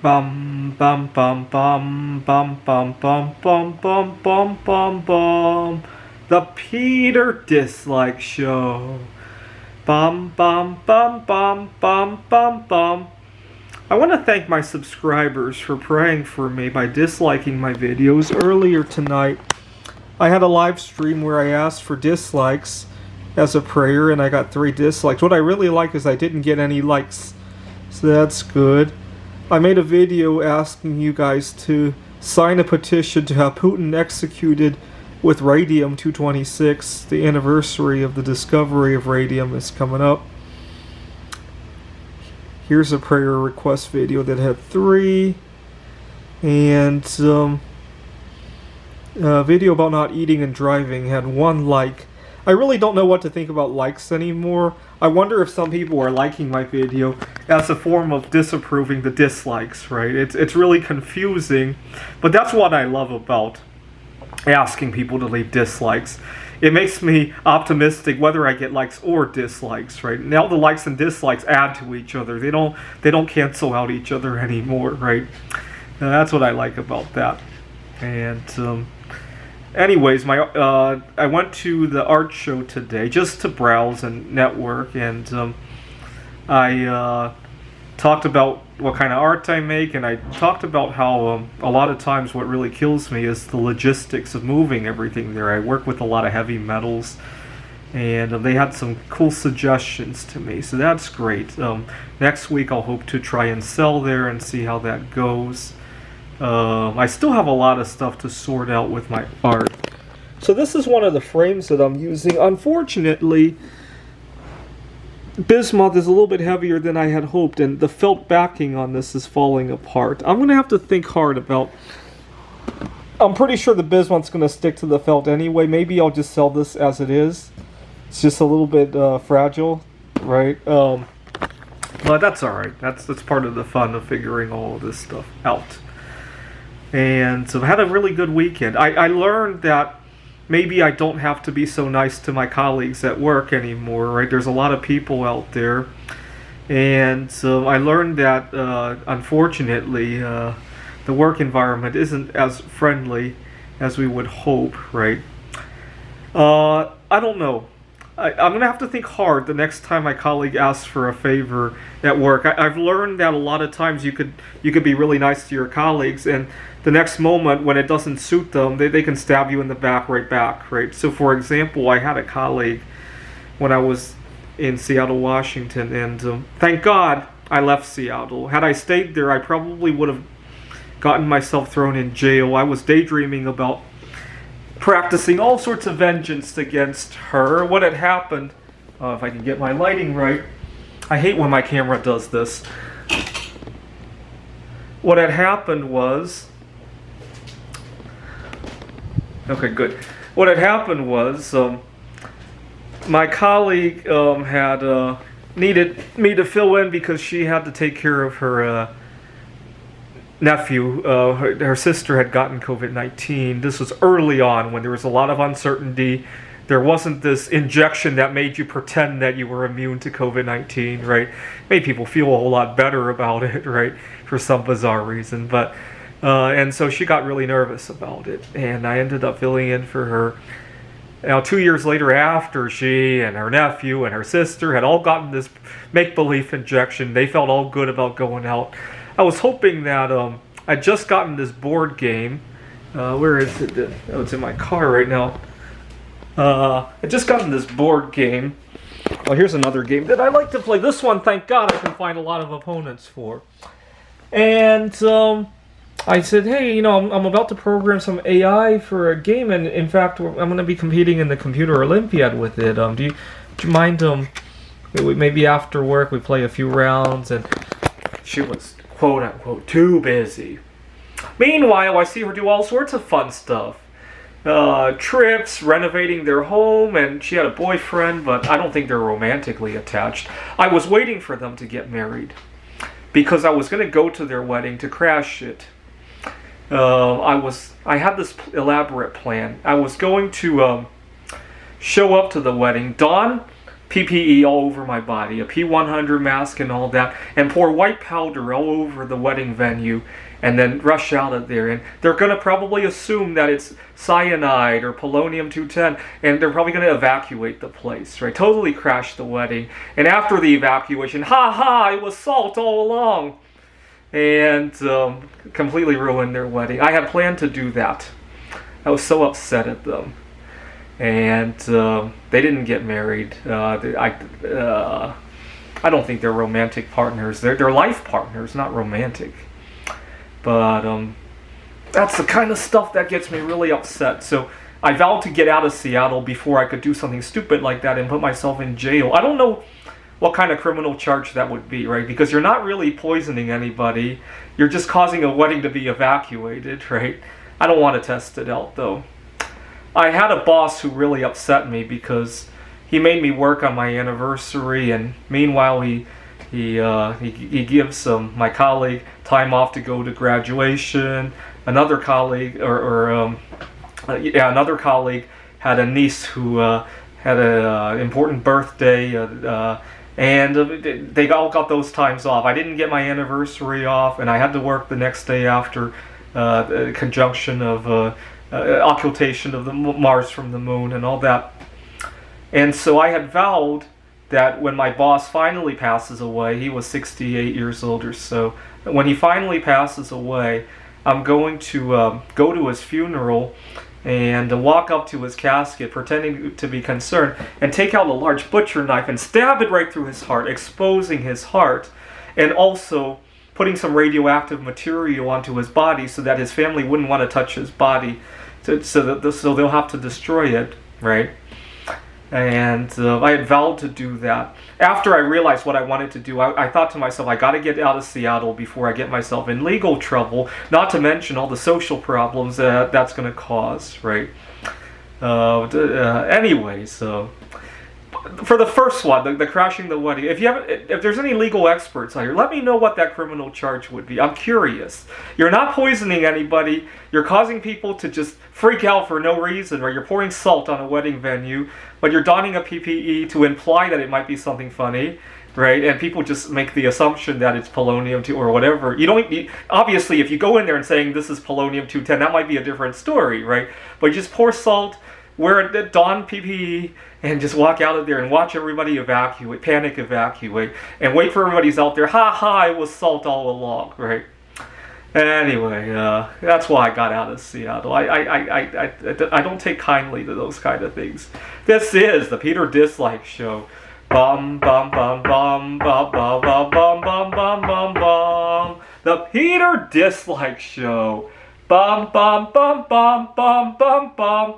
Bum bum bum bum bum bum bum bum bum bum bum bum. The Peter Dislike Show. Bum bum bum bum bum bum bum. I want to thank my subscribers for praying for me by disliking my videos. Earlier tonight, I had a live stream where I asked for dislikes as a prayer, and I got 3 dislikes. What I really like is I didn't get any likes, so that's good. I made a video asking you guys to sign a petition to have Putin executed with radium-226. The anniversary of the discovery of radium is coming up. Here's a prayer request video that had 3, and a video about not eating and driving had 1 like. I really don't know what to think about likes anymore. I wonder if some people are liking my video as a form of disapproving the dislikes, right? It's really confusing, but that's what I love about asking people to leave dislikes. It makes me optimistic whether I get likes or dislikes, right? Now the likes and dislikes add to each other. They don't cancel out each other anymore, right? That's what I like about that. And anyways, I went to the art show today just to browse and network, and I talked about what kind of art I make, and I talked about how a lot of times what really kills me is the logistics of moving everything there. I work with a lot of heavy metals, and they had some cool suggestions to me, so that's great. Next week I'll hope to try and sell there and see how that goes. I still have a lot of stuff to sort out with my art. So this is one of the frames that I'm using. Unfortunately, bismuth is a little bit heavier than I had hoped, and the felt backing on this is falling apart. I'm going to have to think hard about... I'm pretty sure the bismuth's going to stick to the felt anyway. Maybe I'll just sell this as it is. It's just a little bit fragile, right? But that's alright. That's part of the fun of figuring all of this stuff out. And so I had a really good weekend. I learned that maybe I don't have to be so nice to my colleagues at work anymore, right? There's a lot of people out there. And so I learned that, unfortunately, the work environment isn't as friendly as we would hope, right? I don't know. I'm going to have to think hard the next time my colleague asks for a favor at work. I've learned that a lot of times you could be really nice to your colleagues, and the next moment when it doesn't suit them, they can stab you in the back right back, right? So for example, I had a colleague when I was in Seattle, Washington, and thank God I left Seattle. Had I stayed there, I probably would have gotten myself thrown in jail. I was daydreaming about practicing all sorts of vengeance against her. What had happened, if I can get my lighting right, I hate when my camera does this. What had happened was, okay, good. What had happened was, my colleague had needed me to fill in because she had to take care of her nephew. Her sister had gotten COVID-19. This was early on when there was a lot of uncertainty. There wasn't this injection that made you pretend that you were immune to COVID-19, right? Made people feel a whole lot better about it, right? For some bizarre reason. But and so she got really nervous about it, and I ended up filling in for her. Now, 2 years later, after she and her nephew and her sister had all gotten this make-believe injection, they felt all good about going out. I was hoping that I'd just gotten this board game. Where is it? Oh, it's in my car right now. I'd just gotten this board game. Well, here's another game that I like to play. This one, thank God, I can find a lot of opponents for. And I said, hey, I'm about to program some AI for a game, and in fact, I'm going to be competing in the Computer Olympiad with it. Do you mind, maybe after work we play a few rounds? And she was, quote unquote, too busy. Meanwhile, I see her do all sorts of fun stuff. Trips, renovating their home, and she had a boyfriend, but I don't think they're romantically attached. I was waiting for them to get married because I was going to go to their wedding to crash it. I had this elaborate plan. I was going to show up to the wedding, don PPE all over my body, a P100 mask and all that, and pour white powder all over the wedding venue, and then rush out of there. And they're going to probably assume that it's cyanide or polonium-210, and they're probably going to evacuate the place, right? Totally crash the wedding. And after the evacuation, ha ha, it was salt all along. And completely ruined their wedding. I had planned to do that. I was so upset at them. And they didn't get married. I don't think they're romantic partners. They're life partners, not romantic. But that's the kind of stuff that gets me really upset. So I vowed to get out of Seattle before I could do something stupid like that and put myself in jail. I don't know what kind of criminal charge that would be, right? Because you're not really poisoning anybody. You're just causing a wedding to be evacuated, right? I don't want to test it out, though. I had a boss who really upset me because he made me work on my anniversary, and meanwhile he gives my colleague time off to go to graduation. Another colleague, another colleague had a niece who had an important birthday, and they all got those times off. I didn't get my anniversary off, and I had to work the next day after the conjunction of occultation of the Mars from the moon and all that. And so I had vowed that when my boss finally passes away, he was 68 years old or so, when he finally passes away, I'm going to go to his funeral and walk up to his casket pretending to be concerned and take out a large butcher knife and stab it right through his heart, exposing his heart, and also putting some radioactive material onto his body so that his family wouldn't want to touch his body, so they'll have to destroy it, right? And I had vowed to do that. After I realized what I wanted to do, I thought to myself, I got to get out of Seattle before I get myself in legal trouble, not to mention all the social problems that's going to cause, right? Anyway, so for the first one, the crashing the wedding, if there's any legal experts out here, let me know what that criminal charge would be. I'm curious. You're not poisoning anybody. You're causing people to just freak out for no reason, or you're pouring salt on a wedding venue, but you're donning a PPE to imply that it might be something funny, right? And people just make the assumption that it's polonium-2 or whatever. Obviously, if you go in there and saying this is polonium-210, that might be a different story, right? But you just pour salt, don PPE, and just walk out of there and watch everybody evacuate, panic evacuate, and wait for everybody's out there. Ha ha! It was salt all along, right? Anyway, that's why I got out of Seattle. I don't take kindly to those kind of things. This is the Peter Dislike Show. Bum bum bum bum bum bum bum bum bum bum bum bum. The Peter Dislike Show. Bum bum bum bum bum bum bum.